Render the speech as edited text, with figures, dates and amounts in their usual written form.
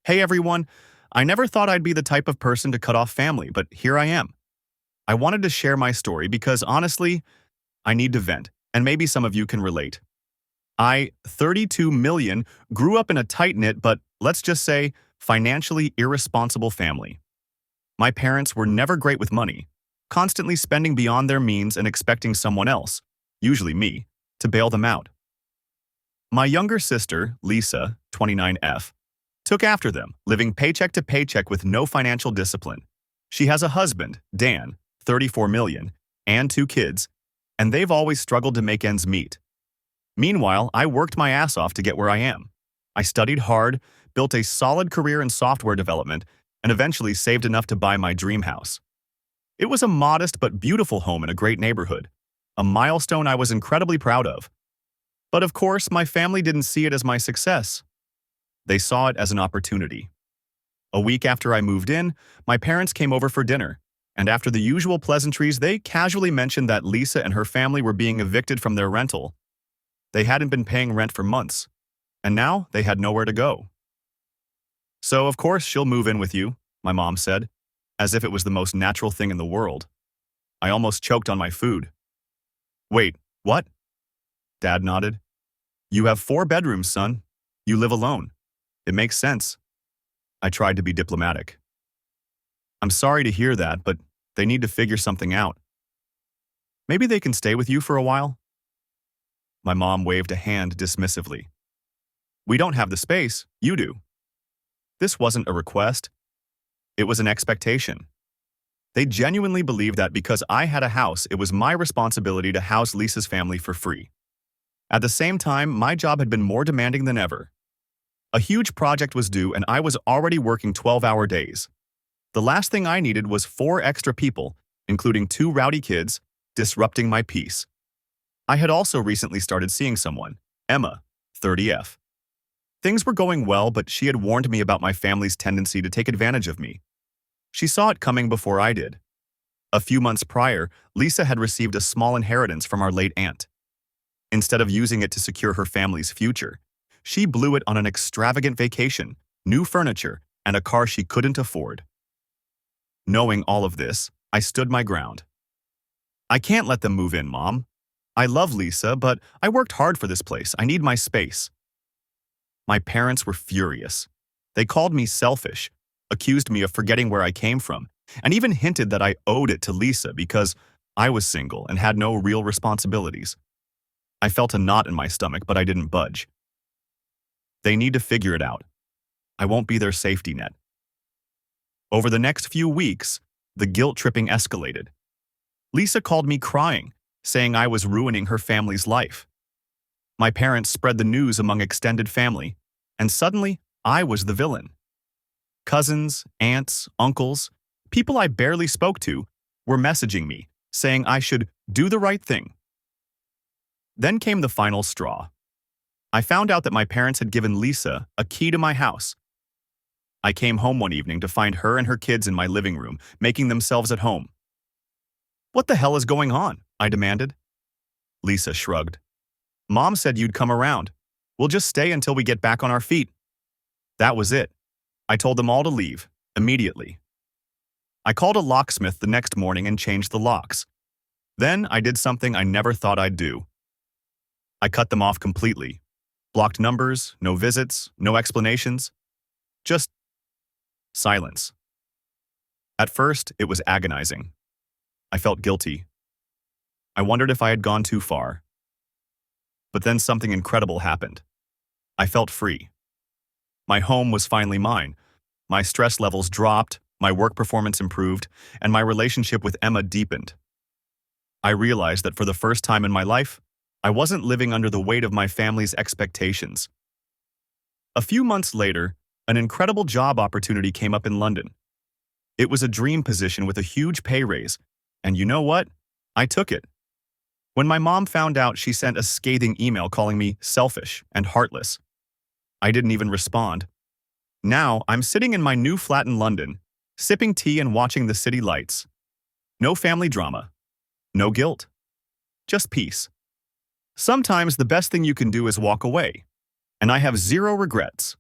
Hey everyone, I never thought I'd be the type of person to cut off family, but here I am. I wanted to share my story because honestly, I need to vent, and maybe some of you can relate. 32 million, grew up in a tight-knit but, let's just say, financially irresponsible family. My parents were never great with money, constantly spending beyond their means and expecting someone else, usually me, to bail them out. My younger sister, Lisa, 29F, took after them, living paycheck to paycheck with no financial discipline. She has a husband, Dan, 34 million, and two kids, and they've always struggled to make ends meet. Meanwhile, I worked my ass off to get where I am. I studied hard, built a solid career in software development, and eventually saved enough to buy my dream house. It was a modest but beautiful home in a great neighborhood, a milestone I was incredibly proud of. But of course, my family didn't see it as my success. They saw it as an opportunity. A week after I moved in, my parents came over for dinner, and after the usual pleasantries, they casually mentioned that Lisa and her family were being evicted from their rental. They hadn't been paying rent for months, and now they had nowhere to go. "So, of course, she'll move in with you," my mom said, as if it was the most natural thing in the world. I almost choked on my food. "Wait, what?" Dad nodded. "You have 4 bedrooms, son. You live alone. It makes sense." I tried to be diplomatic. "I'm sorry to hear that, but they need to figure something out. Maybe they can stay with you for a while?" My mom waved a hand dismissively. "We don't have the space, you do." This wasn't a request. It was an expectation. They genuinely believed that because I had a house, it was my responsibility to house Lisa's family for free. At the same time, my job had been more demanding than ever. A huge project was due and I was already working 12-hour days. The last thing I needed was 4 extra people, including 2 rowdy kids, disrupting my peace. I had also recently started seeing someone, Emma, 30F. Things were going well, but she had warned me about my family's tendency to take advantage of me. She saw it coming before I did. A few months prior, Lisa had received a small inheritance from our late aunt. Instead of using it to secure her family's future, she blew it on an extravagant vacation, new furniture, and a car she couldn't afford. Knowing all of this, I stood my ground. "I can't let them move in, Mom. I love Lisa, but I worked hard for this place. I need my space." My parents were furious. They called me selfish, accused me of forgetting where I came from, and even hinted that I owed it to Lisa because I was single and had no real responsibilities. I felt a knot in my stomach, but I didn't budge. They need to figure it out. I won't be their safety net. Over the next few weeks, the guilt-tripping escalated. Lisa called me crying, saying I was ruining her family's life. My parents spread the news among extended family, and suddenly, I was the villain. Cousins, aunts, uncles, people I barely spoke to, were messaging me, saying I should do the right thing. Then came the final straw. I found out that my parents had given Lisa a key to my house. I came home one evening to find her and her kids in my living room, making themselves at home. "What the hell is going on?" I demanded. Lisa shrugged. "Mom said you'd come around. We'll just stay until we get back on our feet." That was it. I told them all to leave, immediately. I called a locksmith the next morning and changed the locks. Then I did something I never thought I'd do. I cut them off completely. Blocked numbers, no visits, no explanations. Just silence. At first, it was agonizing. I felt guilty. I wondered if I had gone too far. But then something incredible happened. I felt free. My home was finally mine. My stress levels dropped, my work performance improved, and my relationship with Emma deepened. I realized that for the first time in my life, I wasn't living under the weight of my family's expectations. A few months later, an incredible job opportunity came up in London. It was a dream position with a huge pay raise, and you know what? I took it. When my mom found out, she sent a scathing email calling me selfish and heartless. I didn't even respond. Now, I'm sitting in my new flat in London, sipping tea and watching the city lights. No family drama. No guilt. Just peace. Sometimes the best thing you can do is walk away, and I have zero regrets.